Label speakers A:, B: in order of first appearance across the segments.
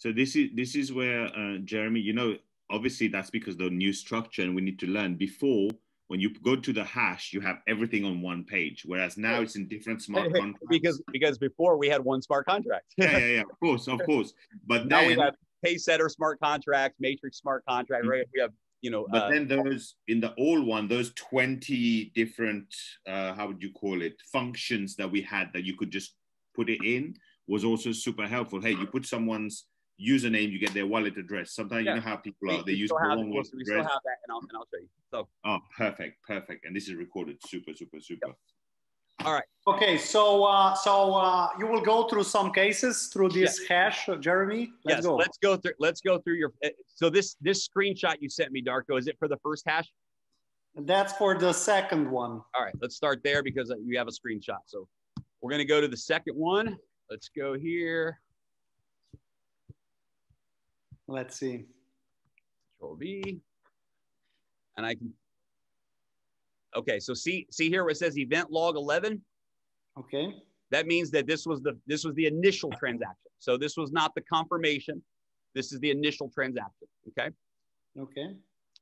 A: So this is where Jeremy, obviously that's because the new structure, and we need to learn before. When you go to the hash, you have everything on one page, whereas now it's in different smart contracts.
B: Because before we had one smart contract.
A: yeah, of course. But
B: now
A: then
B: we have Pacesetter smart contract, Matrix smart contract, right? We have,
A: but then those in the old one, those 20 different, how would you call it, functions that we had that you could just put it in was also super helpful. Hey, you put someone's username, you get their wallet address. Sometimes you know how people are, they use the wrong wallet address.
B: We still have that, and I'll show you. So.
A: Oh, perfect. And this is recorded. Super.
B: Yep. All right.
C: Okay, so you will go through some cases through this hash, Jeremy. Let's go.
B: Let's go through your. So this screenshot you sent me, Darko, is it for the first hash?
C: That's for the second one.
B: All right, let's start there because you have a screenshot. So we're going to go to the second one. Let's go here.
C: Let's see.
B: Control V. And I can. Okay, so see here where it says event log 11.
C: Okay.
B: That means that this was the initial transaction. So this was not the confirmation. This is the initial transaction. Okay.
C: Okay.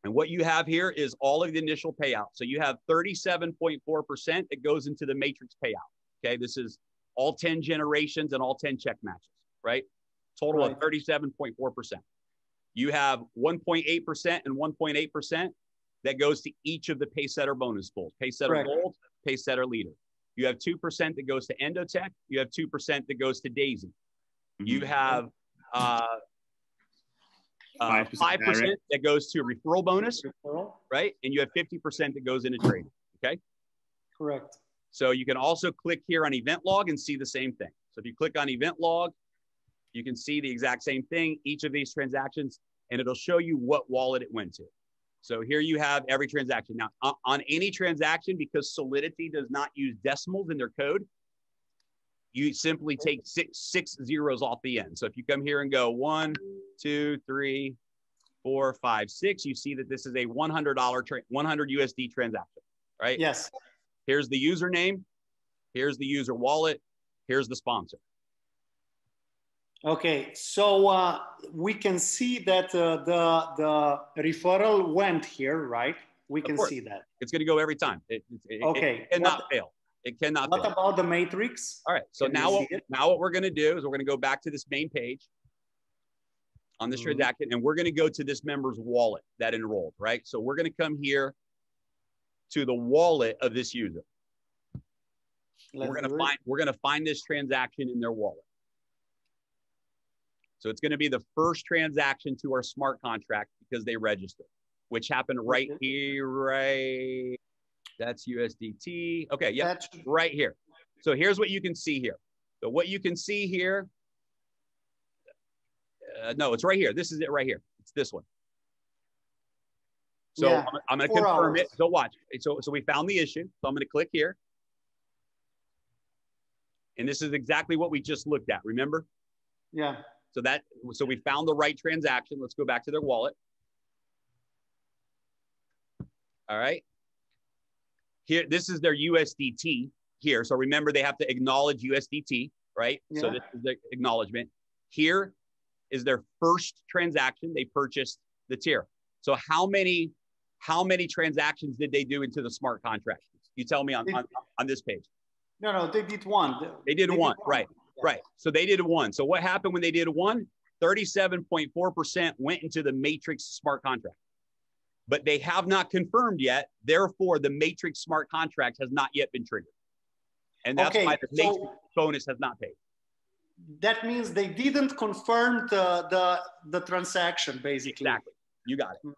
B: And what you have here is all of the initial payout. So you have 37.4% that goes into the matrix payout. Okay. This is all 10 generations and all 10 check matches, right? Total of 37.4%. You have 1.8% and 1.8% that goes to each of the Pacesetter bonus pools, Pacesetter Gold, Pacesetter Leader. You have 2% that goes to Endotech. You have 2% that goes to Daisy. You have 5% that goes to referral bonus, right? And you have 50% that goes into trading, okay?
C: Correct.
B: So you can also click here on event log and see the same thing. So if you click on event log, you can see the exact same thing, each of these transactions, and it'll show you what wallet it went to. So here you have every transaction. Now, on any transaction, because Solidity does not use decimals in their code, you simply take six zeros off the end. So if you come here and go 1, 2, 3, 4, 5, 6, you see that this is a $100 100 USD transaction, right?
C: Yes.
B: Here's the username. Here's the user wallet. Here's the sponsor.
C: Okay, so we can see that the referral went here, right? We can see that.
B: It's going to go every time. It cannot fail. It cannot fail.
C: What about the matrix?
B: All right, so now what we're going to do is we're going to go back to this main page on this transaction, and we're going to go to this member's wallet that enrolled, right? So we're going to come here to the wallet of this user. We're going to find this transaction in their wallet. So it's going to be the first transaction to our smart contract because they registered, which happened right here, right? That's USDT. Okay, yeah, right here. So here's what you can see here. So what you can see here, no, it's right here. This is it right here. It's this one. So I'm going to confirm it. So watch. So we found the issue. So I'm going to click here. And this is exactly what we just looked at. Remember?
C: Yeah.
B: So we found the right transaction. Let's go back to their wallet. All right. Here, this is their USDT here. So remember, they have to acknowledge USDT, right? Yeah. So this is the acknowledgement. Here is their first transaction. They purchased the tier. So how many transactions did they do into the smart contract? You tell me on this page.
C: No, they did one.
B: They did one, right? Right. So they did one. So what happened when they did one? 37.4% went into the Matrix smart contract. But they have not confirmed yet. Therefore, the Matrix smart contract has not yet been triggered. And that's why the Matrix bonus has not paid.
C: That means they didn't confirm the transaction, basically.
B: Exactly. You got it.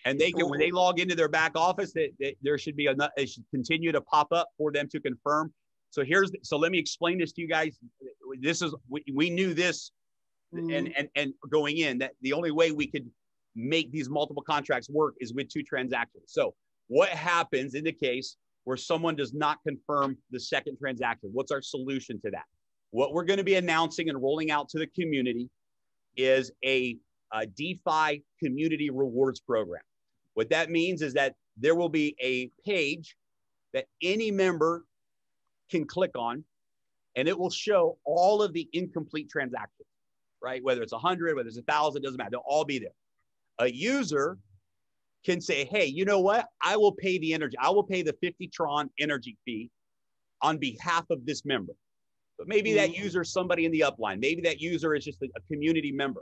B: And they can, when they log into their back office, there should be it should continue to pop up for them to confirm. So so let me explain this to you guys. This is, we knew this and going in, that the only way we could make these multiple contracts work is with 2 transactions. So what happens in the case where someone does not confirm the second transaction? What's our solution to that? What we're going to be announcing and rolling out to the community is a DeFi community rewards program. What that means is that there will be a page that any member can click on, and it will show all of the incomplete transactions, right? Whether it's 100, whether it's 1,000, doesn't matter. They'll all be there. A user can say, hey, you know what? I will pay the energy. I will pay the 50 Tron energy fee on behalf of this member. But maybe that user is somebody in the upline. Maybe that user is just a community member.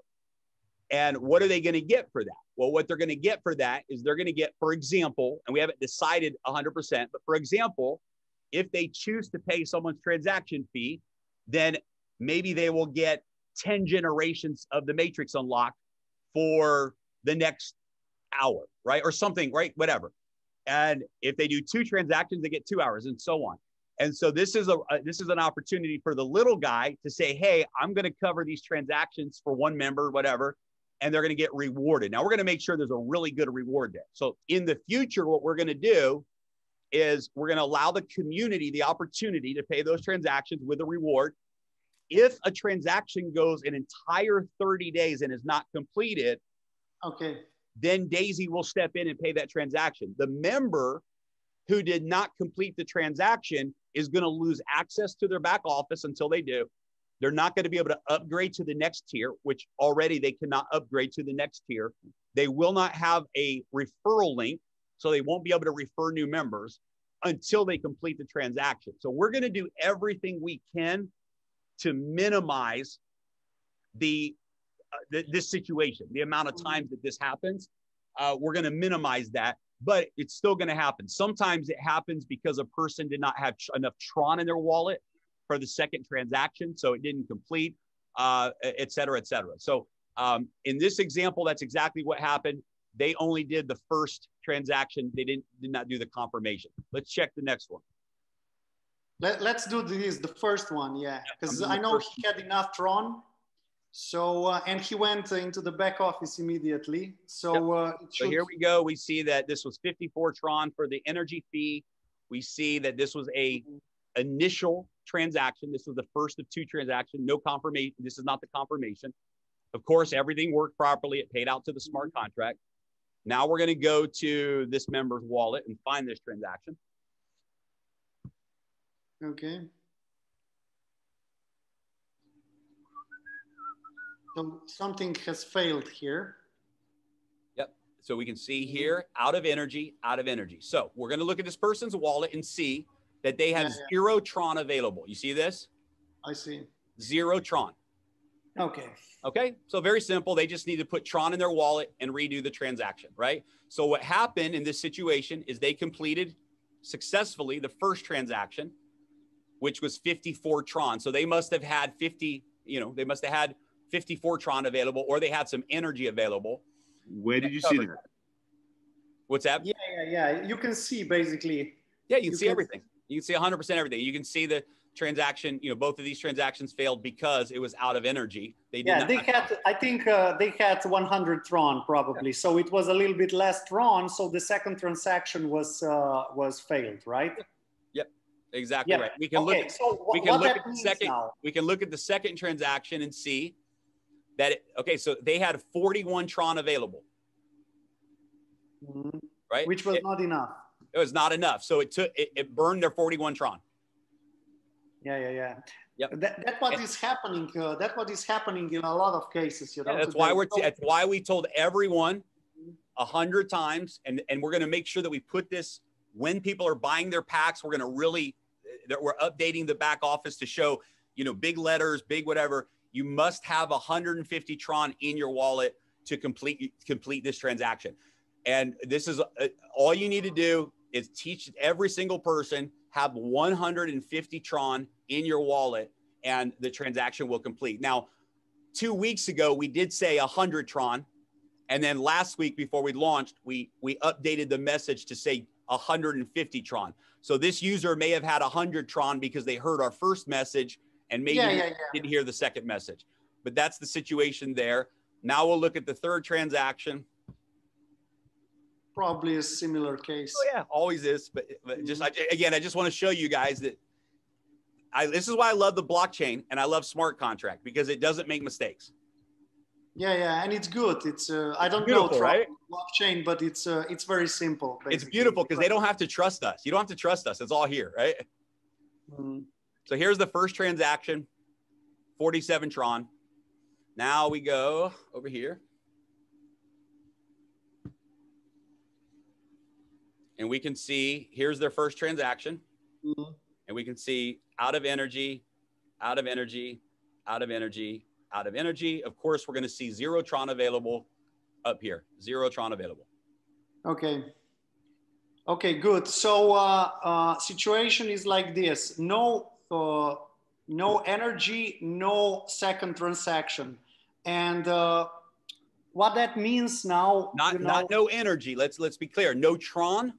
B: And what are they going to get for that? Well, what they're going to get for that is they're going to get, for example, and we haven't decided 100%, but for example, if they choose to pay someone's transaction fee, then maybe they will get 10 generations of the Matrix unlocked for the next hour, right? Or something, right? Whatever. And if they do 2 transactions, they get 2 hours and so on. And so this is an opportunity for the little guy to say, hey, I'm going to cover these transactions for one member, whatever, and they're going to get rewarded. Now we're going to make sure there's a really good reward there. So in the future, what we're going to do is we're going to allow the community the opportunity to pay those transactions with a reward. If a transaction goes an entire 30 days and is not completed,
C: okay,
B: then Daisy will step in and pay that transaction. The member who did not complete the transaction is going to lose access to their back office until they do. They're not going to be able to upgrade to the next tier, which already they cannot upgrade to the next tier. They will not have a referral link, so they won't be able to refer new members until they complete the transaction. So we're going to do everything we can to minimize this situation, the amount of times that this happens. We're going to minimize that, but it's still going to happen. Sometimes it happens because a person did not have enough Tron in their wallet for the second transaction, so it didn't complete, et cetera, et cetera. So in this example, that's exactly what happened. They only did the first transaction. They did not do the confirmation. Let's check the next one.
C: Let's do the first one, yeah, because I know he had enough Tron. So, and he went into the back office immediately. So,
B: so here we go. We see that this was 54 Tron for the energy fee. We see that this was a initial transaction. This was the first of 2 transactions. No confirmation. This is not the confirmation. Of course, everything worked properly. It paid out to the smart contract. Now we're going to go to this member's wallet and find this transaction.
C: Okay. So something has failed here.
B: Yep. So we can see here, out of energy, out of energy. So we're going to look at this person's wallet and see that they have 0 Tron available. You see this?
C: I see.
B: 0 Tron.
C: Okay.
B: Okay. So very simple. They just need to put Tron in their wallet and redo the transaction, right? So what happened in this situation is they completed successfully the first transaction, which was 54 Tron. So they must have had 54 Tron available, or they had some energy available.
A: Where did you see that?
B: What's that?
C: Yeah. You can see basically.
B: Yeah, you can see everything. You can see 100% everything. You can see the transaction, both of these transactions failed because it was out of energy. They had,
C: I think they had 100 Tron probably. Yeah. So it was a little bit less Tron. So the second transaction was failed, right?
B: Yep, exactly right. We can look at the second transaction and see that so they had 41 Tron available.
C: Mm-hmm.
B: Right?
C: Which was not enough.
B: It was not enough. So it burned their 41 Tron.
C: Yeah.
B: Yep.
C: That's what is happening. That's what is happening in a lot of cases.
B: That's why we told everyone 100 times, and we're going to make sure that we put this when people are buying their packs. We're updating the back office to show, big letters, big whatever. You must have 150 Tron in your wallet to complete this transaction. And this is all you need to do is teach every single person, have 150 Tron in your wallet, and the transaction will complete. Now, 2 weeks ago, we did say 100 Tron. And then last week before we launched, we updated the message to say 150 Tron. So this user may have had 100 Tron because they heard our first message and maybe didn't hear the second message. But that's the situation there. Now we'll look at the third transaction.
C: Probably a similar case.
B: Oh, yeah, always is. But I just want to show you guys that this is why I love the blockchain and I love smart contract, because it doesn't make mistakes.
C: Yeah, and it's good. It's I don't
B: know
C: right? Blockchain, but it's very simple. Basically.
B: It's beautiful because they don't have to trust us. You don't have to trust us. It's all here, right?
C: Mm-hmm.
B: So here's the first transaction, 47 Tron. Now we go over here. And we can see, here's their first transaction. And we can see out of energy, out of energy, out of energy, out of energy. Of course, we're going to see 0 Tron available up here. 0 Tron available.
C: Okay. Okay, good. So situation is like this. No energy, no second transaction. And what that means now,
B: not no energy. Let's be clear. No Tron.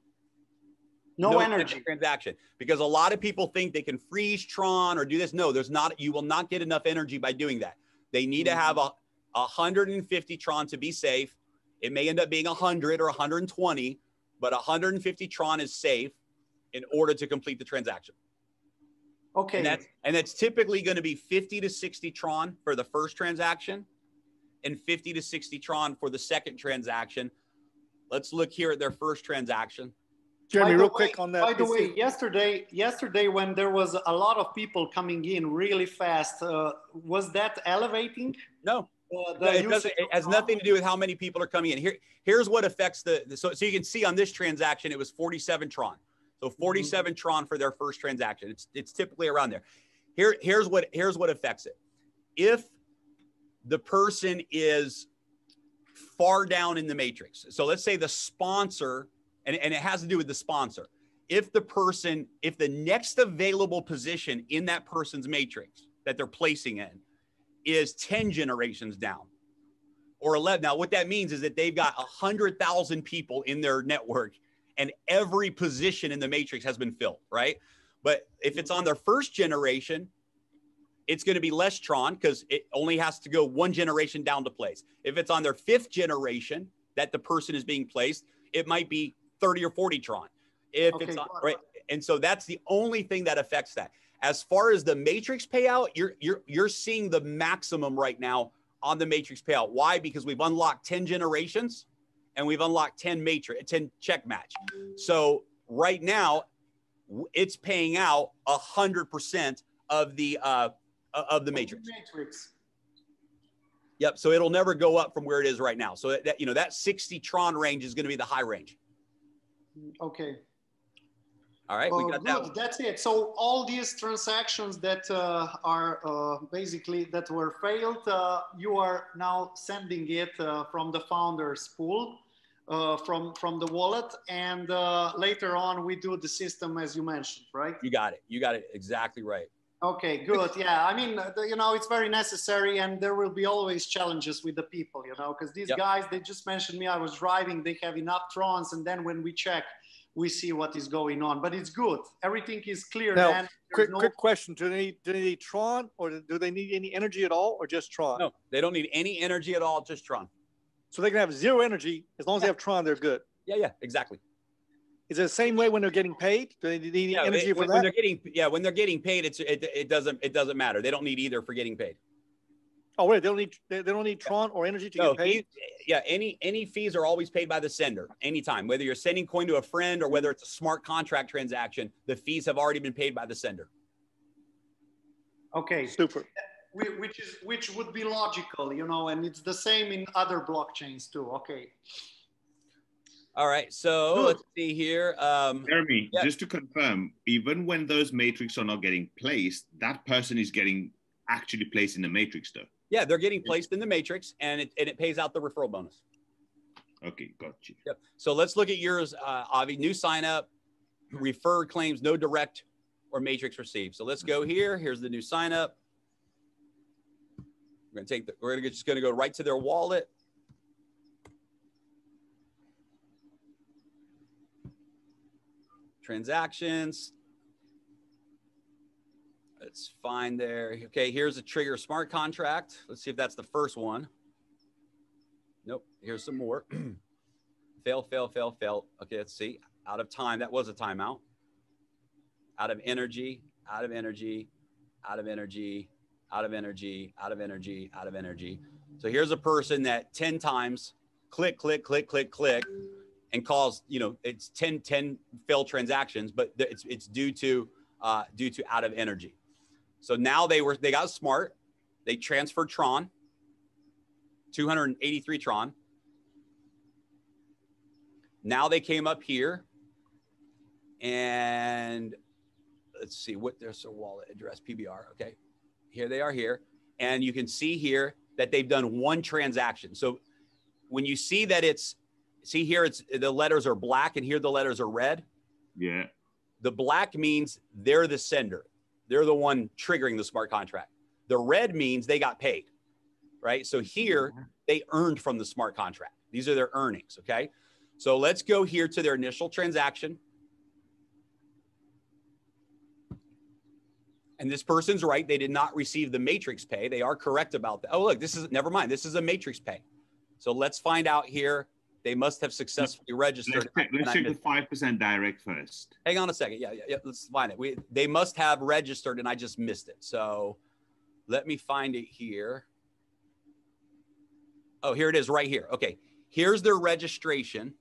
C: No energy
B: transaction, because a lot of people think they can freeze Tron or do this. No, there's not. You will not get enough energy by doing that. They need to have 150 Tron to be safe. It may end up being 100 or 120, but 150 Tron is safe in order to complete the transaction.
C: Okay.
B: And that's typically going to be 50 to 60 Tron for the first transaction and 50 to 60 Tron for the second transaction. Let's look here at their first transaction.
D: Jeremy, real quick on that.
C: By the way, yesterday when there was a lot of people coming in really fast, was that elevating?
B: No, it has nothing to do with how many people are coming in. Here's what affects so you can see on this transaction, it was 47 Tron. So 47 Tron for their first transaction. It's typically around there. Here's what affects it. If the person is far down in the matrix, so let's say the sponsor, and it has to do with the sponsor. If the next available position in that person's matrix that they're placing in is 10 generations down or 11. Now, what that means is that they've got 100,000 people in their network and every position in the matrix has been filled, right? But if it's on their first generation, it's going to be less Tron because it only has to go 1 generation down to place. If it's on their 5th generation that the person is being placed, it might be 30 or 40 Tron. Right. And so that's the only thing that affects that. As far as the matrix payout, you're seeing the maximum right now on the matrix payout. Why? Because we've unlocked 10 generations and we've unlocked 10 check match. So right now it's paying out 100% of the matrix. Yep. So it'll never go up from where it is right now. So that 60 Tron range is going to be the high range.
C: Okay.
B: All right. We got
C: good. That's it. So all these transactions that are basically that were failed, you are now sending it from the founders pool, from the wallet, and later on we do the system as you mentioned, right?
B: You got it. You got it exactly right.
C: Okay, good. Yeah, I mean, it's very necessary, and there will be always challenges with the people, because these guys, they just mentioned me, I was driving, they have enough Trons, and then when we check, we see what is going on. But it's good. Everything is clear.
D: Now,
C: man.
D: quick question. Do they need Tron, or do they need any energy at all, or just Tron?
B: No, they don't need any energy at all, just Tron.
D: So they can have 0 energy. As long as they have Tron, they're good.
B: Yeah, exactly.
D: Is it the same way when they're getting paid? Do they need any energy for that?
B: When they're getting paid, it doesn't matter. They don't need either for getting paid.
D: Oh, wait, they don't need Tron or energy to get paid?
B: Any fees are always paid by the sender anytime. Whether you're sending coin to a friend or whether it's a smart contract transaction, the fees have already been paid by the sender.
C: Okay.
D: Super.
C: Which would be logical, and it's the same in other blockchains too. Okay.
B: All right, so let's see here.
A: Jeremy, just to confirm, even when those matrix are not getting placed, that person is getting actually placed in the matrix though.
B: Yeah, they're getting placed in the matrix and it pays out the referral bonus.
A: Okay, got you.
B: Yep. So let's look at yours, Avi. New sign up, referred claims, no direct or matrix received. So let's go here. Here's the new sign up. We're just going to go right to their wallet. Transactions. Let's find there. Okay, here's a trigger smart contract. Let's see if that's the first one. Nope. Here's some more. Fail. Okay, let's see. Out of time. That was a timeout. Out of energy. Out of energy. Out of energy. Out of energy. Out of energy. Out of energy. So here's a person that 10 times click, and calls, it's 10 failed transactions, but it's due to out of energy. So now they got smart. They transferred Tron. 283 Tron. Now they came up here and let's see what there's a wallet address PBR. Okay. Here they are here. And you can see here that they've done one transaction. So when you see that see here, the letters are black and here the letters are red.
A: Yeah.
B: The black means they're the sender. They're the one triggering the smart contract. The red means they got paid, right? So here they earned from the smart contract. These are their earnings, okay? So let's go here to their initial transaction. And this person's right. They did not receive the matrix pay. They are correct about that. Oh, look, never mind. This is a matrix pay. So let's find out here. They must have successfully registered.
A: Let's check the 5% direct first.
B: Hang on a second. Yeah. Let's find it. They must have registered and I just missed it. So let me find it here. Oh, here it is right here. Okay. Here's their registration.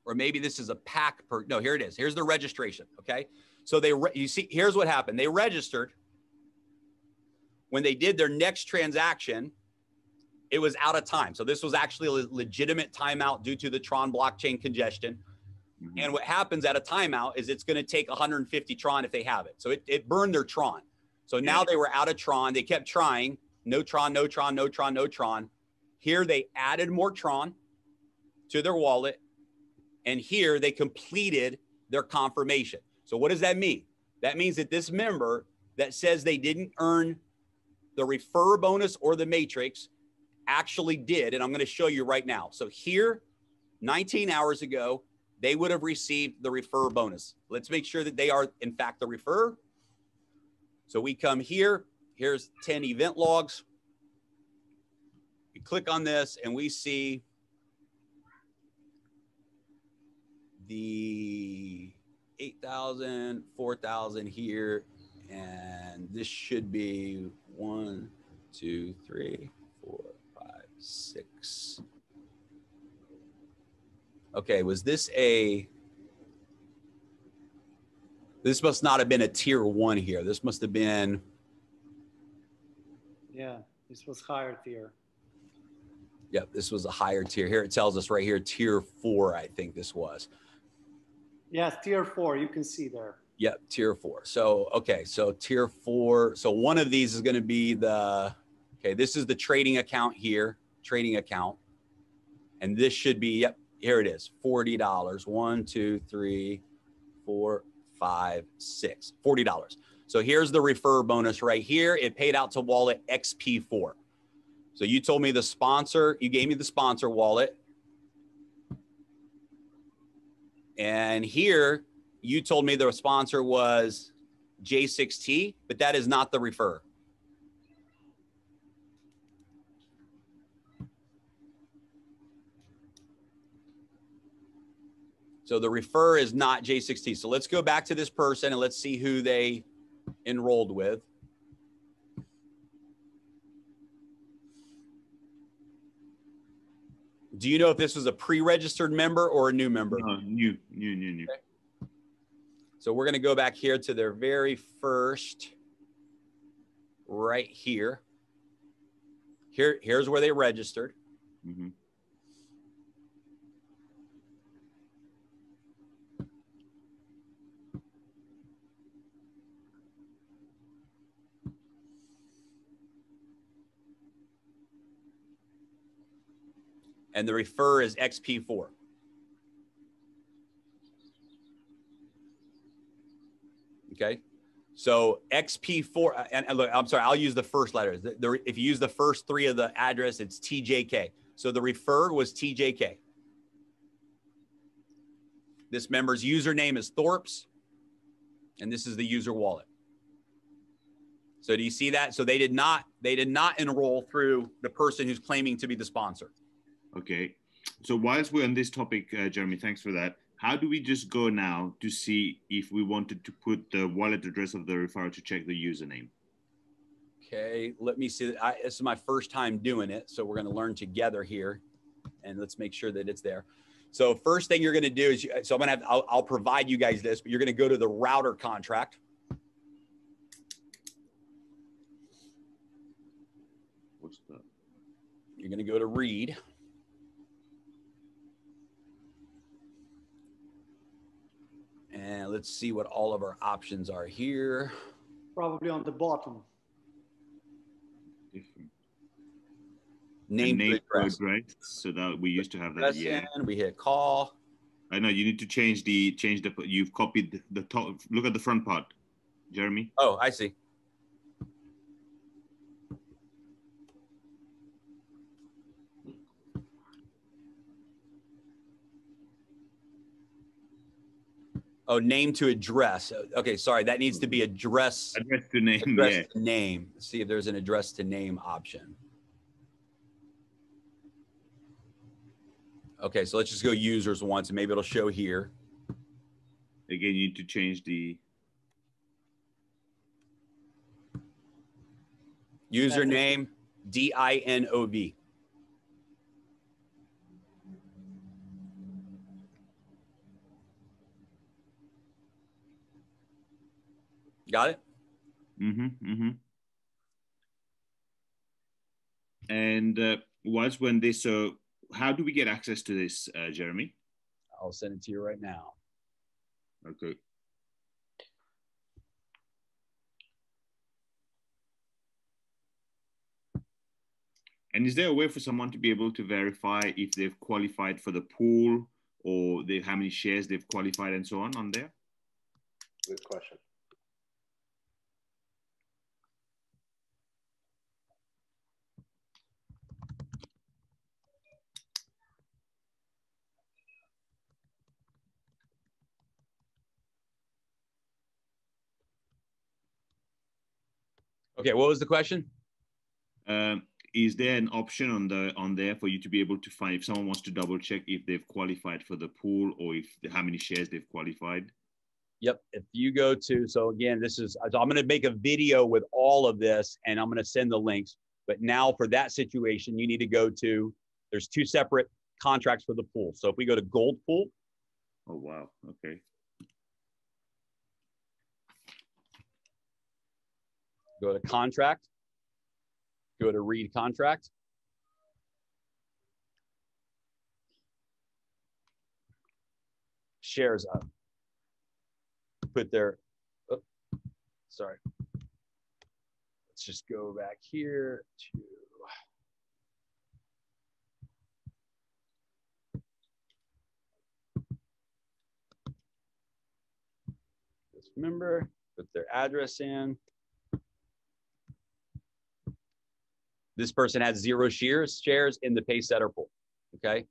B: Or maybe this is a pack no, here it is. Here's the registration. Okay. So you see, here's what happened. They registered. When they did their next transaction, it was out of time. So this was actually a legitimate timeout due to the Tron blockchain congestion. Mm-hmm. And what happens at a timeout is it's going to take 150 Tron if they have it. So it burned their Tron. So now they were out of Tron. They kept trying. No Tron, no Tron, no Tron, no Tron. Here they added more Tron to their wallet. And here they completed their confirmation. So what does that mean? That means that this member that says they didn't earn the refer bonus or the matrix actually did. And I'm going to show you right now. So here, 19 hours ago, they would have received the refer bonus. Let's make sure that they are, in fact, the refer. So we come here. Here's 10 event logs. We click on this and we see the 8,000, 4,000 here. And this should be 1, 2, 3, 4, 5, 6. Okay, was this this must not have been a tier 1 here. This must have been.
C: Yeah, this was higher tier.
B: Yep, this was a higher tier. Here it tells us right here, tier 4, I think this was.
C: Yes, tier 4, you can see there.
B: Yep, tier 4. So, okay, so tier 4. So one of these is going to be okay, this is the trading account here, trading account. And this should be, yep, here it is, $40. 1, 2, 3, 4, 5, 6, $40. So here's the refer bonus right here. It paid out to wallet XP4. So you told me the sponsor, you gave me the sponsor wallet. And here you told me the sponsor was J6T, but that is not the refer. So the refer is not J6T. So let's go back to this person and let's see who they enrolled with. Do you know if this was a pre-registered member or a new member?
A: No, new.
B: Okay. So we're going to go back here to their very first, right here. Here's where they registered.
A: Mm-hmm.
B: And the refer is XP4. Okay. So XP4, and look, I'm sorry, I'll use the first letters. If you use the first 3 of the address, it's TJK. So the refer was TJK. This member's username is Thorpe's, and this is the user wallet. So do you see that? So they did not enroll through the person who's claiming to be the sponsor.
A: Okay. So whilst we're on this topic, Jeremy, thanks for that. How do we just go now to see if we wanted to put the wallet address of the referrer to check the username?
B: Okay, let me see. This is my first time doing it, so we're going to learn together here, and let's make sure that it's there. So first thing you're going to do is, so I'm going to have, I'll provide you guys this, but you're going to go to the router contract.
A: What's that?
B: You're going to go to read. And let's see what all of our options are here.
C: Probably on the bottom.
B: Name to address.
A: Code, right? So that we used to have that. Yeah.
B: We hit call.
A: I know you need to change the. You've copied the top. Look at the front part, Jeremy.
B: Oh, I see. Oh, name to address. Okay, sorry. That needs to be address.
A: Address to name.
B: Address
A: Yeah.
B: to name. Let's see if there's an address to name option. Okay, so let's just go users once, and maybe it'll show here.
A: Again, you need to change the
B: username, DINOV. Got it?
A: And was when this, so how do we get access to this, Jeremy?
B: I'll send it to you right now.
A: Okay. And is there a way for someone to be able to verify if they've qualified for the pool or how many shares they've qualified and so on there?
E: Good question.
B: Okay, what was the question?
A: Is there an option on there for you to be able to find if someone wants to double check if they've qualified for the pool or how many shares they've qualified?
B: Yep. If you go to, so again, I'm going to make a video with all of this and I'm going to send the links. But now for that situation, you need to go to, there's two separate contracts for the pool. So if we go to Gold Pool.
A: Oh, wow. Okay.
B: Go to contract, go to read contract. Shares up. Put their, oh, sorry. Let's just go back here to, this member, put their address in. This person has 0 shares in the Pacesetter pool. Okay.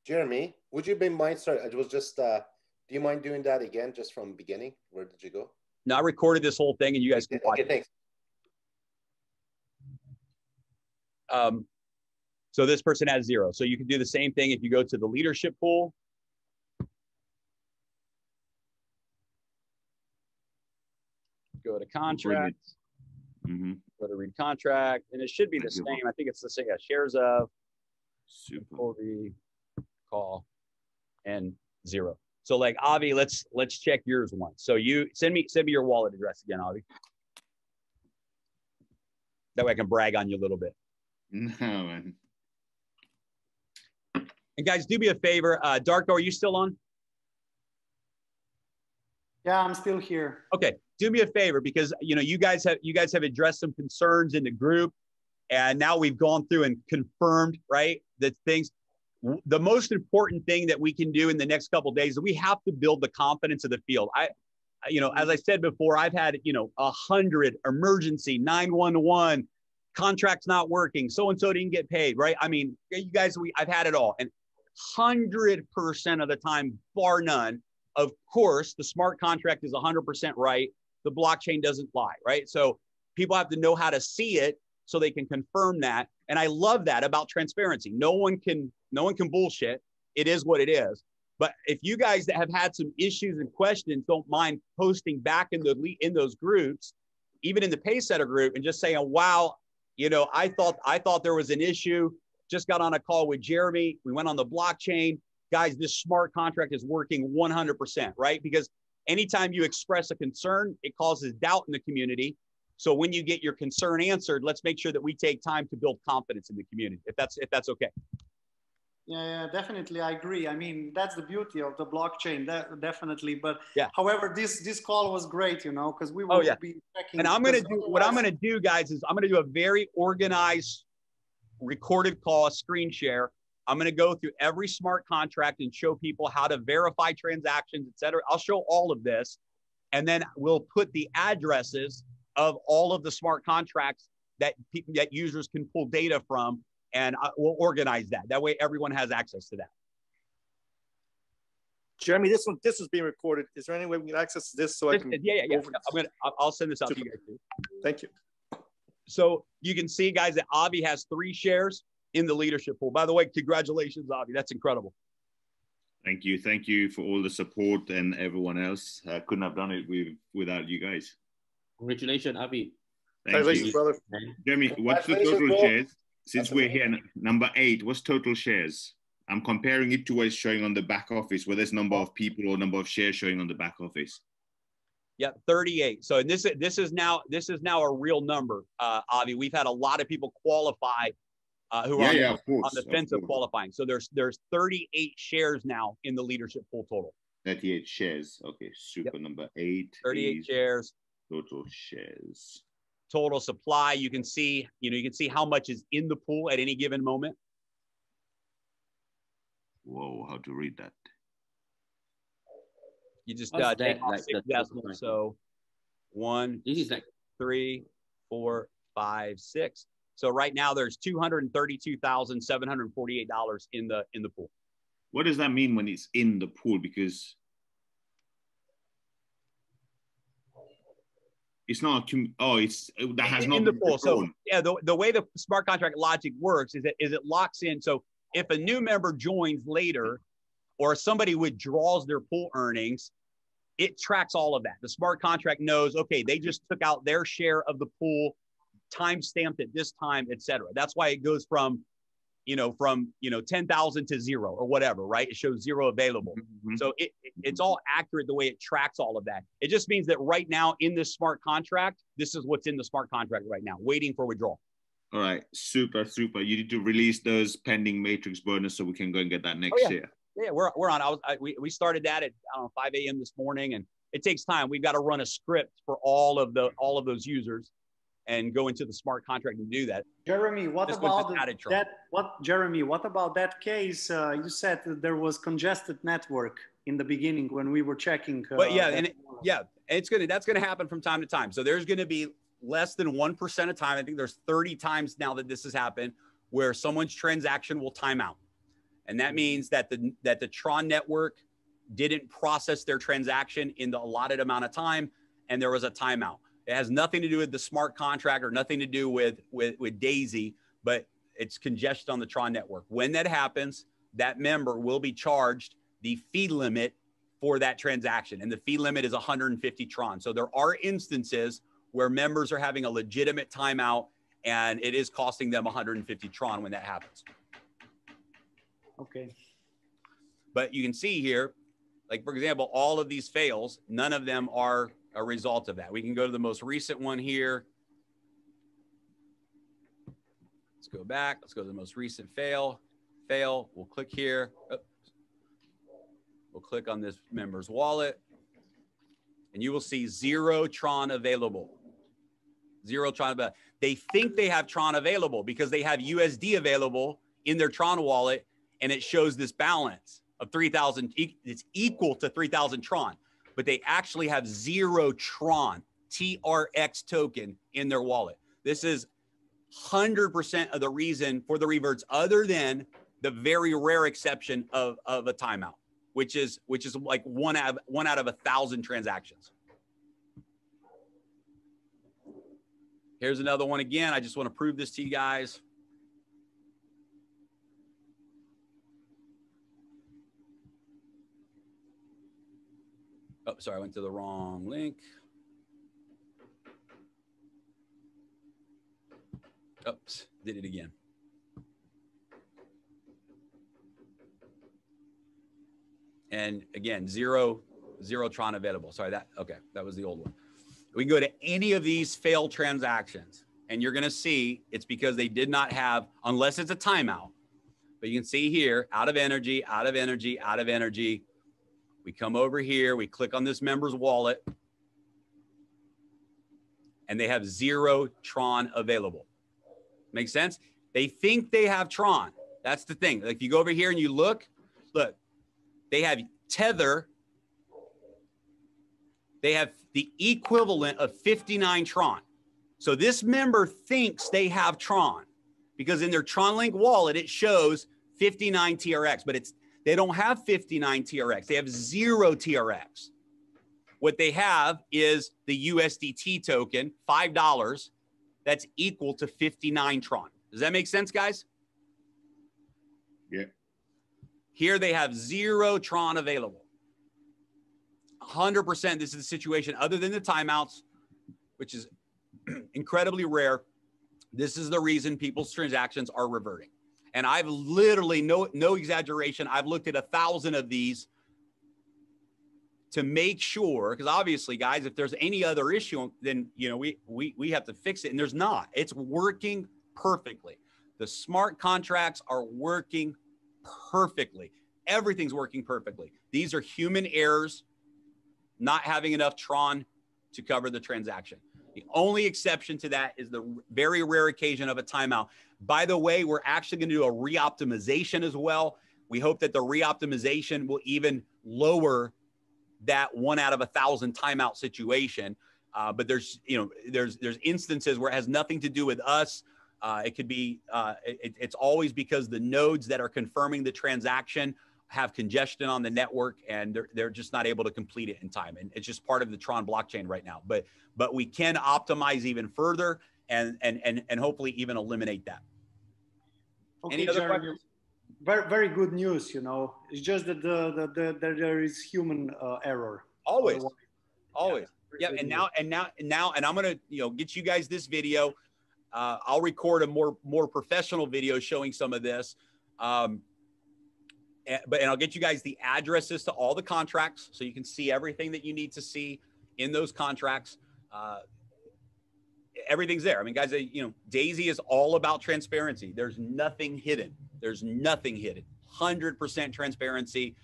E: Jeremy, would you be mind? Sorry, I was just. Do you mind doing that again, just from beginning? Where did you go?
B: No, I recorded this whole thing, and you guys can watch it.
E: Thanks.
B: So this person has 0. So you can do the same thing if you go to the leadership pool. Go to contract. Go to read contract, and it should be the same. I think it's the same. Yeah, shares of,
A: super,
B: call, and 0. So like Avi, let's check yours once. So you send me your wallet address again, Avi. That way I can brag on you a little bit.
A: No, man.
B: And guys, do me a favor. Darko, are you still on?
C: Yeah, I'm still here.
B: Okay, do me a favor because you guys have addressed some concerns in the group, and now we've gone through and confirmed, right, that things. The most important thing that we can do in the next couple of days is we have to build the confidence of the field. As I said before, I've had 100 emergency 911 contracts not working, so and so didn't get paid, right? I mean, you guys, I've had it all, and 100% of the time, bar none. Of course, the smart contract is 100% right. The blockchain doesn't lie, right? So people have to know how to see it so they can confirm that. And I love that about transparency. No one can bullshit. It is what it is. But if you guys that have had some issues and questions don't mind posting back in those groups, even in the Pacesetter group, and just saying, wow, I thought there was an issue. Just got on a call with Jeremy. We went on the blockchain. Guys, this smart contract is working 100%, right? Because anytime you express a concern, it causes doubt in the community. So when you get your concern answered, let's make sure that we take time to build confidence in the community, if that's okay.
C: Yeah, definitely. I agree. I mean, that's the beauty of the blockchain, definitely. But
B: yeah.
C: However, this call was great, you know, because we will be checking.
B: And I'm going to do, what I'm going to do, guys, is I'm going to do a very organized recorded call, a screen share. I'm going to go through every smart contract and show people how to verify transactions, et cetera. I'll show all of this. And then we'll put the addresses of all of the smart contracts that users can pull data from. And we'll organize that. That way, everyone has access to that.
D: Jeremy, this is being recorded. Is there any way we can access this so I can?
B: Yeah. I'll send this out to you guys too.
D: Thank you.
B: So you can see, guys, that Avi has 3 shares in the leadership pool. By the way, congratulations, Avi. That's incredible.
A: Thank you for all the support and everyone else. I couldn't have done it without you guys.
F: Congratulations, Avi.
D: Congratulations, brother.
A: Jeremy, what's the total shares? Since we're here, number 8, what's total shares? I'm comparing it to what it's showing on the back office, where there's number of people or number of shares showing on the back office.
B: Yeah, 38. So this is now a real number, Avi. We've had a lot of people qualify who are on the fence of qualifying. So there's 38 shares now in the leadership pool total.
A: 38 shares. Okay, super. Yep. Number 8.
B: 38 shares.
A: Total shares.
B: Total supply. You can see how much is in the pool at any given moment.
A: Whoa, how to read that?
B: You just take off 6 decimals. So 1,
F: this is like
B: 3, 4, 5, 6. So right now there's $232,748 in the pool.
A: What does that mean when it's in the pool? Because it's not. That has not
B: in the
A: been
B: pool. So
A: drawn.
B: yeah, the way the smart contract logic works is it locks in. So if a new member joins later, or somebody withdraws their pool earnings, it tracks all of that. The smart contract knows, okay, they just took out their share of the pool, time stamped at this time, et cetera. That's why it goes from 10,000 to 0 or whatever, right? It shows 0 available. Mm-hmm. So it's all accurate the way it tracks all of that. It just means that right now in this smart contract, this is what's in the smart contract right now, waiting for withdrawal.
A: All right, super. You need to release those pending matrix bonus so we can go and get that next year.
B: Yeah, we're on. We started that at 5 a.m. this morning, and it takes time. We've got to run a script for all of those users and go into the smart contract and do that.
C: Jeremy, what about that case? You said that there was congested network in the beginning when we were checking.
B: But that's gonna happen from time to time. So there's gonna be less than 1% of time. I think there's 30 times now that this has happened where someone's transaction will time out. And that means that the Tron network didn't process their transaction in the allotted amount of time, and there was a timeout. It has nothing to do with the smart contract or nothing to do with Daisy, but it's congestion on the Tron network. When that happens, that member will be charged the fee limit for that transaction. And the fee limit is 150 Tron. So there are instances where members are having a legitimate timeout and it is costing them 150 Tron when that happens.
C: Okay.
B: But you can see here, like for example, all of these fails, none of them are a result of that. We can go to the most recent one here. Let's go back. Let's go to the most recent fail. We'll click here. Oops. We'll click on this member's wallet and you will see 0 Tron available. 0 Tron available. They think they have Tron available because they have USD available in their Tron wallet and it shows this balance of 3,000. It's equal to 3,000 Tron, but they actually have 0 Tron, TRX token in their wallet. This is 100% of the reason for the reverts, other than the very rare exception of a timeout, which is like one out of 1,000 transactions. Here's another one again. I just want to prove this to you guys. Oh, sorry, I went to the wrong link. Oops, did it again. And again, zero Tron available. Sorry, that was the old one. We can go to any of these failed transactions, and you're going to see it's because they did not have, unless it's a timeout. But you can see here, out of energy, out of energy, out of energy. We come over here, we click on this member's wallet, and they have 0 Tron available. Make sense? They think they have Tron. That's the thing. Like if you go over here and you look, they have Tether. They have the equivalent of 59 Tron. So this member thinks they have Tron because in their TronLink wallet, it shows 59 TRX, but they don't have 59 TRX. They have 0 TRX. What they have is the USDT token, $5, that's equal to 59 Tron. Does that make sense, guys?
A: Yeah.
B: Here they have 0 Tron available. 100% this is the situation other than the timeouts, which is incredibly rare. This is the reason people's transactions are reverting. And I've literally, no exaggeration, I've looked at 1,000 of these to make sure, because obviously, guys, if there's any other issue, then we have to fix it. And there's not. It's working perfectly. The smart contracts are working perfectly. Everything's working perfectly. These are human errors, not having enough Tron to cover the transaction. The only exception to that is the very rare occasion of a timeout. By the way, we're actually going to do a re-optimization as well. We hope that the re-optimization will even lower that 1 out of 1,000 timeout situation. But there's instances where it has nothing to do with us. It could be, it's always because the nodes that are confirming the transaction have congestion on the network and they're just not able to complete it in time. And it's just part of the Tron blockchain right now. But we can optimize even further and hopefully even eliminate that.
C: Okay,
B: any other
C: Jeremy,
B: questions?
C: very, very good news, It's just that there is human error.
B: Always.
C: Otherwise,
B: Always. Yeah. And now, and I'm going to, get you guys this video. I'll record a more professional video showing some of this. And I'll get you guys the addresses to all the contracts so you can see everything that you need to see in those contracts. Everything's there. I mean, guys, Daisy is all about transparency. There's nothing hidden. There's nothing hidden. 100% transparency.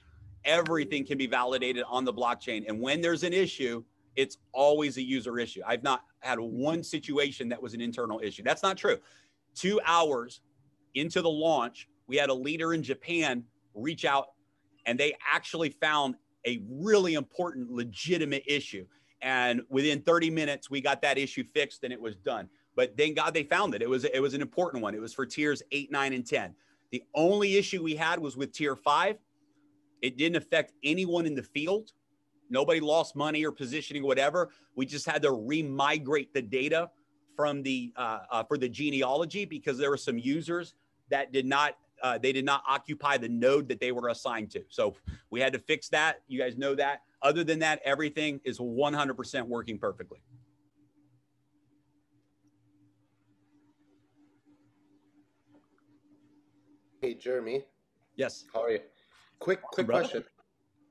B: Everything can be validated on the blockchain. And when there's an issue, it's always a user issue. I've not had one situation that was an internal issue. That's not true. 2 hours into the launch, we had a leader in Japan reach out and they actually found a really important, legitimate issue. And within 30 minutes, we got that issue fixed and it was done. But thank God they found it. It was an important one. It was for tiers 8, 9, and 10. The only issue we had was with tier 5. It didn't affect anyone in the field. Nobody lost money or positioning or whatever. We just had to remigrate the data from the for the genealogy because there were some users that did not occupy the node that they were assigned to. So we had to fix that. You guys know that. Other than that, everything is 100% working perfectly.
E: Hey, Jeremy.
B: Yes.
E: How are you? Quick question.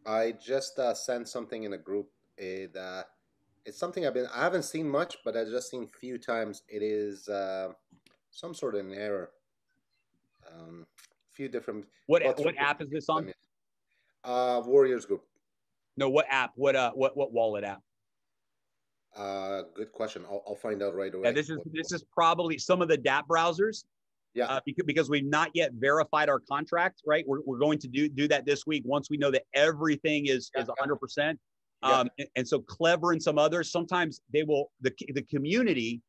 E: I just sent something in a group. It's something I haven't seen much, but I've just seen a few times. It is some sort of an error. Few different.
B: What app is this on?
E: Warriors Group.
B: No, what app? What wallet app?
E: Good question. I'll find out right away.
B: Yeah, this is probably some of the dApp browsers.
E: Yeah.
B: Because we've not yet verified our contract, right? We're going to do that this week once we know that everything is 100%. Yeah. And so Clever and some others, sometimes they will, the community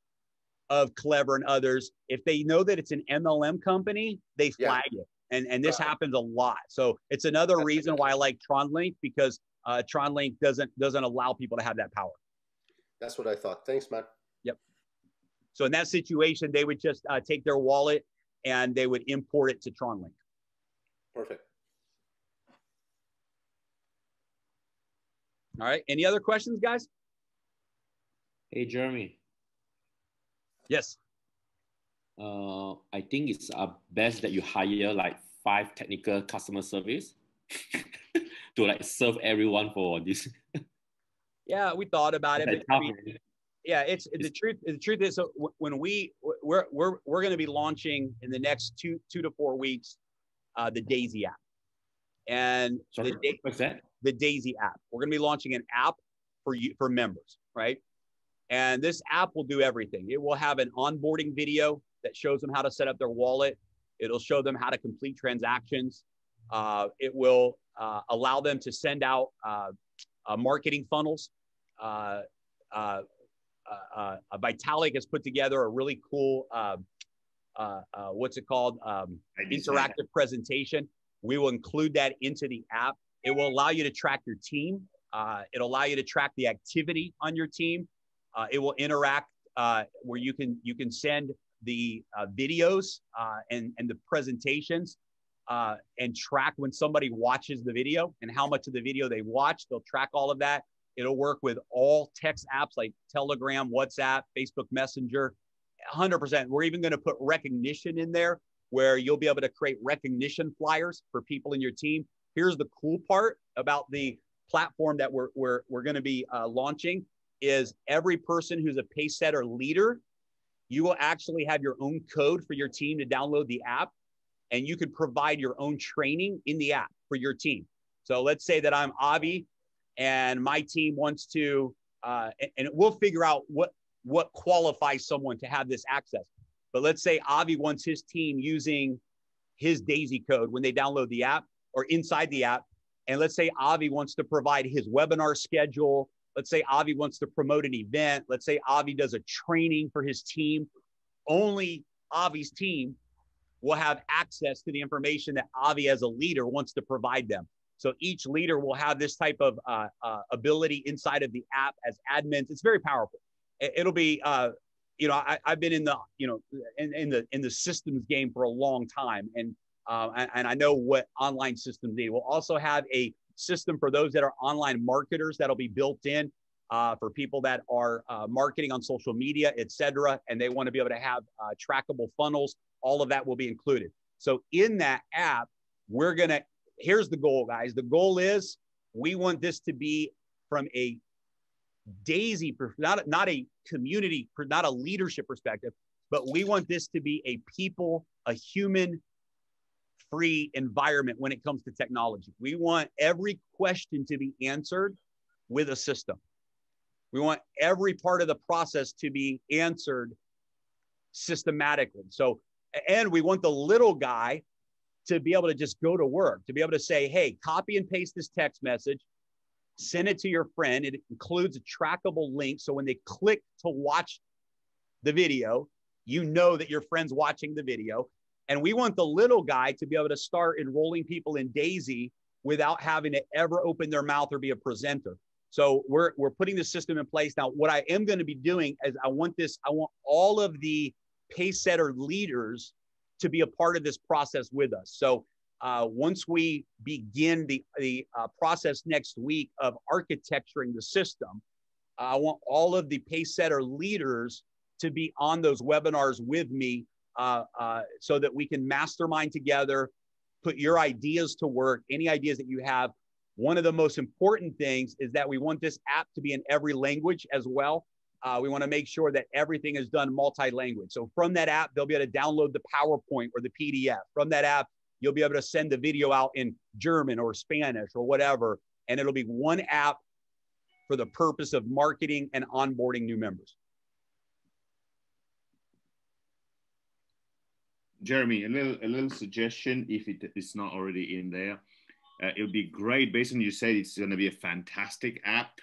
B: of Clever and others, if they know that it's an MLM company, they flag it. And this happens a lot. So it's another reason why I like TronLink, because TronLink doesn't allow people to have that power.
E: That's what I thought. Thanks, man.
B: Yep. So in that situation, they would just take their wallet and they would import it to TronLink.
E: Perfect.
B: All right. Any other questions, guys?
F: Hey, Jeremy.
B: Yes.
F: I think it's best that you hire like 5 technical customer service to like serve everyone for this.
B: Yeah, we thought about it. But, Yeah, it's the truth. The truth is, so when we're going to be launching in the next 2 to 4 weeks, the Daisy app, and
F: what's that?
B: The Daisy app. We're going to be launching an app for members, right? And this app will do everything. It will have an onboarding video that shows them how to set up their wallet. It'll show them how to complete transactions. It will allow them to send out marketing funnels. Vitalik has put together a really cool, what's it called? Interactive presentation. We will include that into the app. It will allow you to track your team. It'll allow you to track the activity on your team. It will interact where you can send the videos and the presentations and track when somebody watches the video and how much of the video they watch. They'll track all of that. It'll work with all text apps like Telegram, WhatsApp, Facebook Messenger, 100%. We're even going to put recognition in there where you'll be able to create recognition flyers for people in your team. Here's the cool part about the platform that we're going to be launching is every person who's a Pacesetter leader, you will actually have your own code for your team to download the app, and you could provide your own training in the app for your team. So let's say that I'm Avi and my team wants to, and we'll figure out what qualifies someone to have this access. But let's say Avi wants his team using his Daisy code when they download the app or inside the app. And let's say Avi wants to provide his webinar schedule. Let's say Avi wants to promote an event. Let's say Avi does a training for his team. Only Avi's team will have access to the information that Avi as a leader wants to provide them. So each leader will have this type of ability inside of the app as admins. It's very powerful. It'll be, I've been in the, in the systems game for a long time, and I know what online systems need. We'll also have a system for those that are online marketers that'll be built in for people that are marketing on social media, etc. And they want to be able to have trackable funnels. All of that will be included. So in that app, here's the goal, guys. The goal is we want this to be from a Daisy, not a community, not a leadership perspective, but we want this to be a human-free environment when it comes to technology. We want every question to be answered with a system. We want every part of the process to be answered systematically. So, and we want the little guy to be able to just go to work, to be able to say, hey, copy and paste this text message, send it to your friend. It includes a trackable link. So when they click to watch the video, you know that your friend's watching the video. And we want the little guy to be able to start enrolling people in Daisy without having to ever open their mouth or be a presenter. So we're putting the system in place. Now, what I am going to be doing is I want all of the Pacesetter leaders to be a part of this process with us. So once we begin the process next week of architecturing the system, I want all of the Pacesetter leaders to be on those webinars with me so that we can mastermind together, put your ideas to work, any ideas that you have. One of the most important things is that we want this app to be in every language as well. We want to make sure that everything is done multi-language. So from that app, they'll be able to download the PowerPoint or the PDF. From that app, you'll be able to send the video out in German or Spanish or whatever. And it'll be one app for the purpose of marketing and onboarding new members.
A: Jeremy, a little suggestion, if it's not already in there. It would be great, based on you said it's going to be a fantastic app.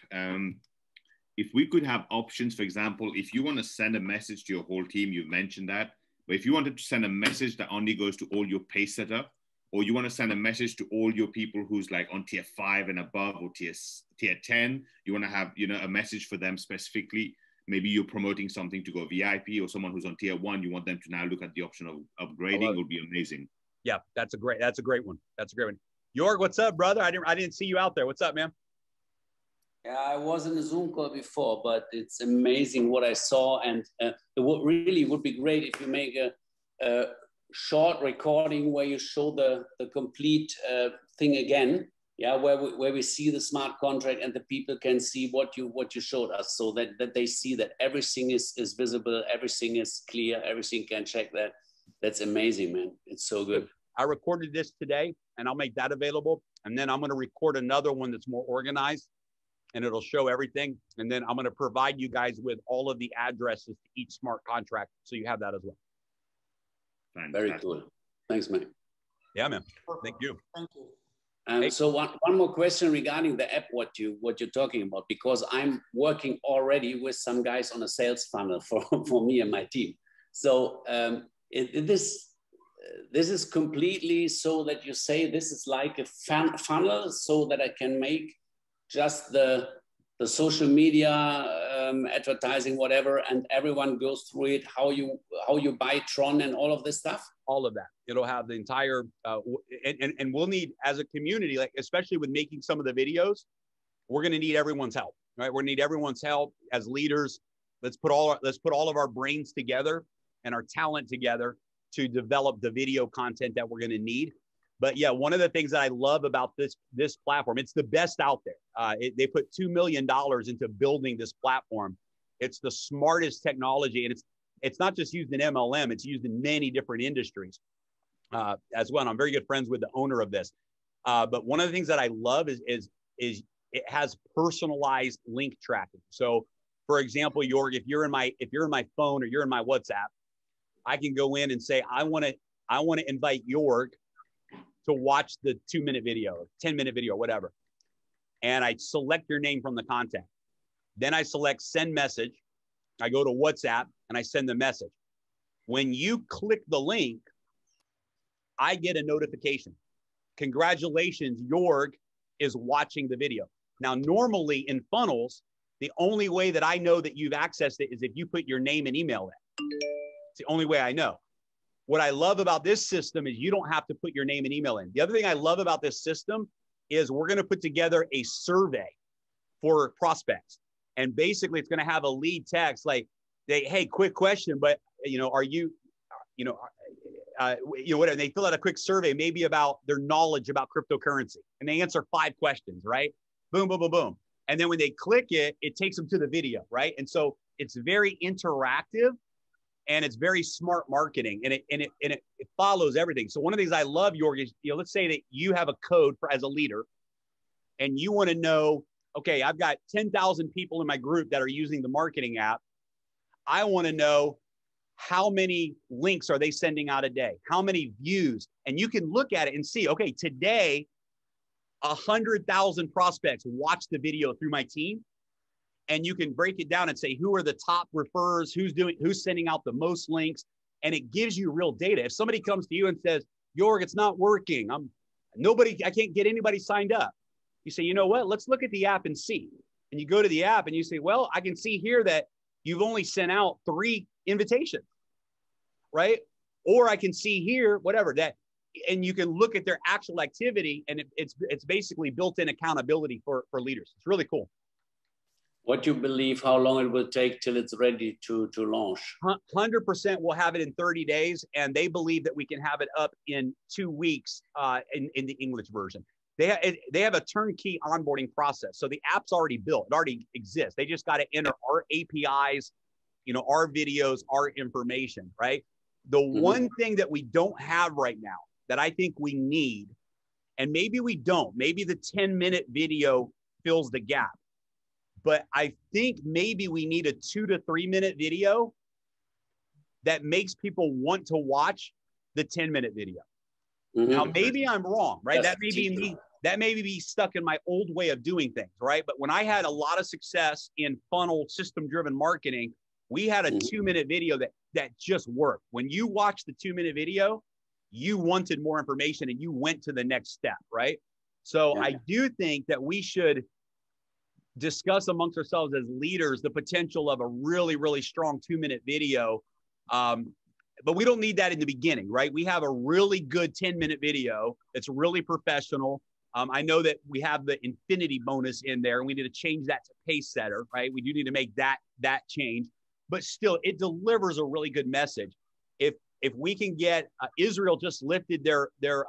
A: If we could have options, for example, if you want to send a message to your whole team, you've mentioned that, but if you wanted to send a message that only goes to all your Pacesetter, or you want to send a message to all your people who's like on tier 5 and above, or tier 10, you want to have, a message for them specifically. Maybe you're promoting something to go VIP, or someone who's on tier 1, you want them to now look at the option of upgrading. It would be amazing.
B: Yeah, that's a great one. That's a great one. Jorg, what's up, brother? I didn't see you out there. What's up, man?
G: Yeah, I was in a Zoom call before, but it's amazing what I saw. And it would be great if you make a short recording where you show the complete thing again, yeah, where we see the smart contract and the people can see what you showed us, so that they see that everything is visible, everything is clear, everything can check that. That's amazing, man. It's so good.
B: I recorded this today, and I'll make that available. And then I'm going to record another one that's more organized, and it'll show everything. And then I'm going to provide you guys with all of the addresses to each smart contract, so you have that as well.
A: Fantastic.
G: Very cool. Thanks, man.
B: Yeah, man. Thank you.
C: Thank you.
G: So one more question regarding the app, what you're talking about, because I'm working already with some guys on a sales funnel for me and my team. So this is completely so that you say this is like a funnel, so that I can make just the social media advertising, whatever, and everyone goes through it, how you buy Tron and all of this stuff.
B: All of that. It'll have the entire, and we'll need, as a community, like especially with making some of the videos, we're going to need everyone's help, right? We're going to need everyone's help as leaders. Let's put all of our brains together and our talent together to develop the video content that we're going to need. But yeah, one of the things that I love about this platform, it's the best out there. They put $2 million into building this platform. It's the smartest technology, and it's not just used in MLM, it's used in many different industries as well. And I'm very good friends with the owner of this. But one of the things that I love is it has personalized link tracking. So for example, Jorg, if you're in my phone or you're in my WhatsApp, I can go in and say, I want to invite Jorg to watch the 2-minute video, 10-minute video, whatever. And I select your name from the contact. Then I select send message. I go to WhatsApp and I send the message. When you click the link, I get a notification. Congratulations, Jorg is watching the video. Now, normally in funnels, the only way that I know that you've accessed it is if you put your name and email in. It's the only way I know. What I love about this system is you don't have to put your name and email in. The other thing I love about this system is we're going to put together a survey for prospects. And basically it's going to have a lead text like, hey, quick question, but are you, whatever. They fill out a quick survey, maybe about their knowledge about cryptocurrency. And they answer 5 questions, right? Boom, boom, boom, boom. And then when they click it, it takes them to the video, right? And so it's very interactive. And it's very smart marketing, and it follows everything. So one of the things I love, Jorg, is let's say that you have a code as a leader, and you want to know, okay, I've got 10,000 people in my group that are using the marketing app. I want to know how many links are they sending out a day, how many views, and you can look at it and see, okay, today 100,000 prospects watch the video through my team. And you can break it down and say, who are the top referrers, who's sending out the most links, and it gives you real data. If somebody comes to you and says, Jorg, it's not working, I can't get anybody signed up. You say, you know what, let's look at the app and see. And you go to the app and you say, well, I can see here that you've only sent out 3 invitations, right? Or I can see here, whatever that, and you can look at their actual activity, and it's basically built-in accountability for leaders. It's really cool.
G: What you believe, how long it will take till it's ready to launch?
B: 100% we'll have it in 30 days. And they believe that we can have it up in 2 weeks in the English version. They have a turnkey onboarding process. So the app's already built, it already exists. They just got to enter our APIs, our videos, our information, right? The one thing that we don't have right now that I think we need, and maybe we don't, maybe the 10-minute video fills the gap. But I think maybe we need a 2 to 3 minute video that makes people want to watch the 10-minute video. Now, maybe I'm wrong, right? That may be me. That may be stuck in my old way of doing things, right? But when I had a lot of success in funnel system-driven marketing, we had a 2-minute video that just worked. When you watch the 2-minute video, you wanted more information and you went to the next step, right? So I do think that we should discuss amongst ourselves as leaders the potential of a really, really strong 2-minute video. But we don't need that in the beginning, right? We have a really good 10-minute video. It's really professional. I know that we have the infinity bonus in there, and we need to change that to pace setter, right? We do need to make that change, but still it delivers a really good message. If we can get Israel just lifted their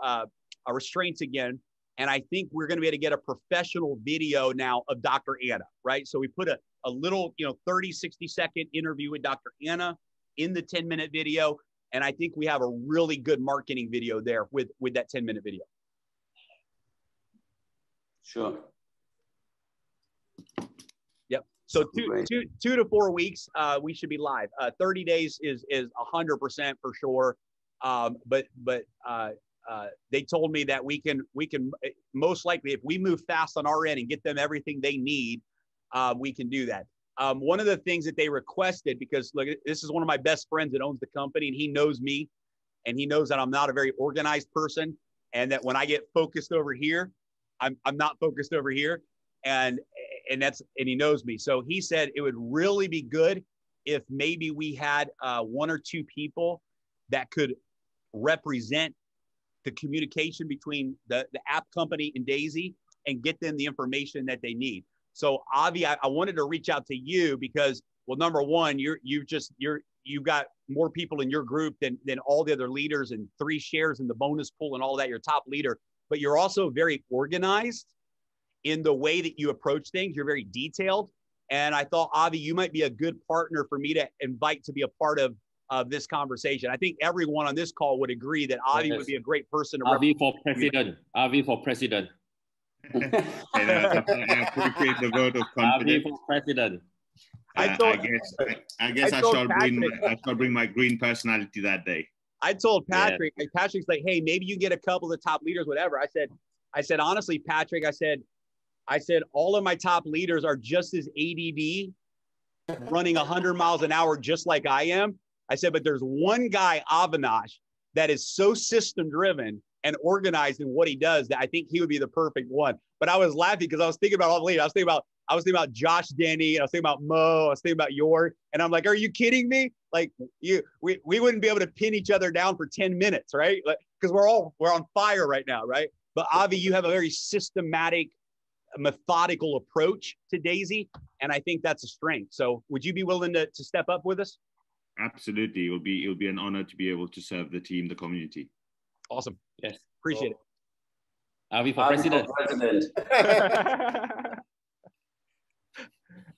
B: restraints again, And I think we're going to be able to get a professional video now of Dr. Anna, right? So we put a little, 30, 60-second interview with Dr. Anna in the 10-minute video. And I think we have a really good marketing video there with that 10-minute video.
G: Sure.
B: Yep. So 2 to 4 weeks, we should be live. 30 days is 100% for sure. But they told me that we can most likely, if we move fast on our end and get them everything they need, we can do that. One of the things that they requested, because look, this is one of my best friends that owns the company, and he knows me, and he knows that I'm not a very organized person, and that when I get focused over here, I'm not focused over here, and he knows me. So he said it would really be good if maybe we had 1 or 2 people that could represent the communication between the app company and Daisy and get them the information that they need. So Avi, I wanted to reach out to you because, well, number one, you've got more people in your group than all the other leaders, and 3 shares in the bonus pool and all that. You're top leader, but you're also very organized in the way that you approach things. You're very detailed. And I thought, Avi, you might be a good partner for me to invite to be a part of this conversation. I think everyone on this call would agree that Avi would be a great person to
F: Avi for president. Avi for president.
A: I appreciate the vote of confidence.
F: Avi for president.
A: I guess I shall bring my green personality that day.
B: I told Patrick, Patrick's like, hey, maybe you get a couple of the top leaders, whatever. I said, honestly, Patrick, I said, all of my top leaders are just as ADD, running 100 miles an hour, just like I am. I said, but there's one guy, Avinash, that is so system driven and organized in what he does that I think he would be the perfect one. But I was laughing because I was thinking about all the leaders. I was thinking about Josh Denny. I was thinking about Mo. I was thinking about York. And I'm like, are you kidding me? Like we wouldn't be able to pin each other down for 10 minutes, right? Like, because we're on fire right now, right? But Avi, you have a very systematic, methodical approach to Daisy, and I think that's a strength. So would you be willing to step up with us?
A: Absolutely. It'll be an honor to be able to serve the team, the community.
B: Awesome.
F: Yes.
B: Appreciate it.
F: Avi for president.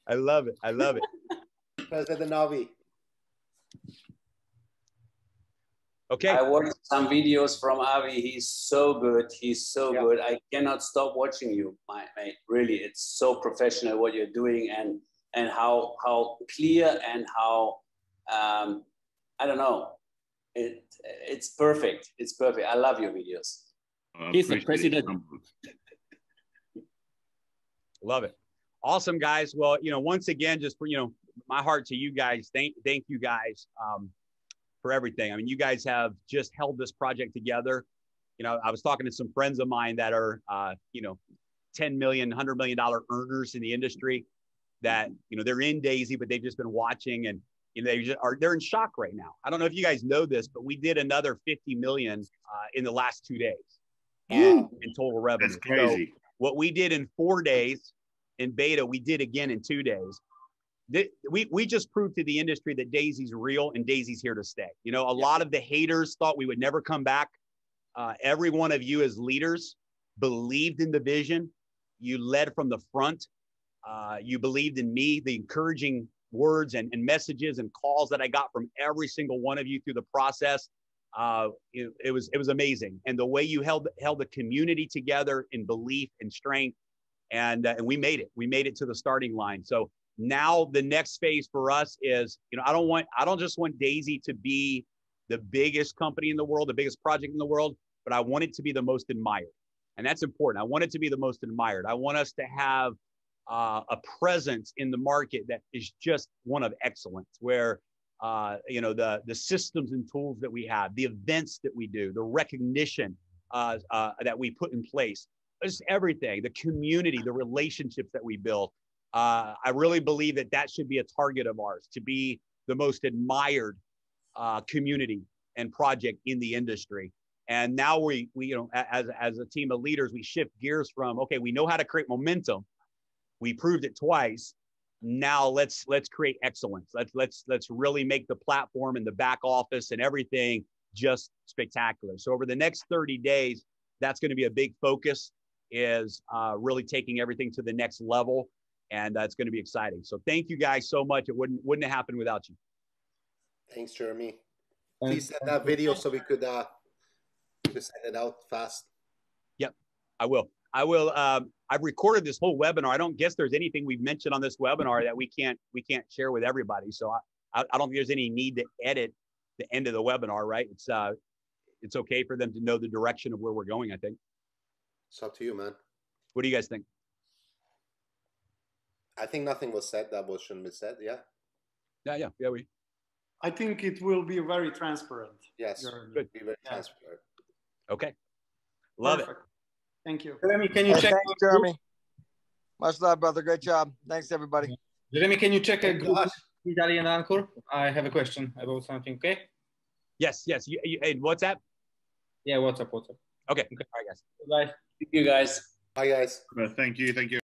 B: I love it.
E: President Avi.
B: Okay.
G: I watched some videos from Avi. He's so good. He's so good. I cannot stop watching you, my mate. Really, it's so professional what you're doing, and how clear and how I don't know. It's perfect. It's perfect. I love your videos.
F: He's the president.
B: Love it. Awesome, guys. Well, once again, just for, my heart to you guys. Thank you guys for everything. I mean, you guys have just held this project together. I was talking to some friends of mine that are, $10 million, $100 million earners in the industry that, they're in Daisy, but they've just been watching, and they're in shock right now. I don't know if you guys know this, but we did another 50 million in the last 2 days in total revenue.
A: That's crazy.
B: So what we did in 4 days in beta, we did again in 2 days. We just proved to the industry that Daisy's real and Daisy's here to stay. A lot of the haters thought we would never come back. Every one of you as leaders believed in the vision. You led from the front. You believed in me, the encouraging words and messages and calls that I got from every single one of you through the process. It was amazing. And the way you held the community together in belief and strength. And we made it. We made it to the starting line. So now the next phase for us is, I don't just want Daisy to be the biggest company in the world, the biggest project in the world, but I want it to be the most admired. And that's important. I want it to be the most admired. I want us to have a presence in the market that is just one of excellence, where the systems and tools that we have, the events that we do, the recognition that we put in place, just everything, the community, the relationships that we build. I really believe that should be a target of ours, to be the most admired community and project in the industry. And now we as a team of leaders, we shift gears from, okay, we know how to create momentum. We proved it twice. Now let's create excellence. Let's really make the platform and the back office and everything just spectacular. So over the next 30 days, that's going to be a big focus. is really taking everything to the next level, and it's going to be exciting. So thank you guys so much. It wouldn't have happened without you.
E: Thanks, Jeremy. Please send that video so we could send it out fast.
B: Yep, I will. I've recorded this whole webinar. I don't guess there's anything we've mentioned on this webinar that we can't share with everybody. So I don't think there's any need to edit the end of the webinar, right? It's okay for them to know the direction of where we're going, I think.
E: It's up to you, man.
B: What do you guys think?
E: I think nothing was said that shouldn't be said. Yeah.
B: Yeah.
C: I think it will be very transparent.
E: Yes.
B: Good.
E: Be very transparent.
B: Okay. Love
C: Perfect. Thank you.
H: Jeremy, can you check?
I: Thanks, Jeremy. Much love, brother. Great job. Thanks, everybody.
H: Jeremy, can you check a group Italian Anchor? I have a question about something. Okay.
B: Yes. Hey, WhatsApp.
H: Yeah, WhatsApp.
B: Okay. All right, guys.
H: Bye.
G: Thank you, guys.
E: Bye, guys.
A: Thank you.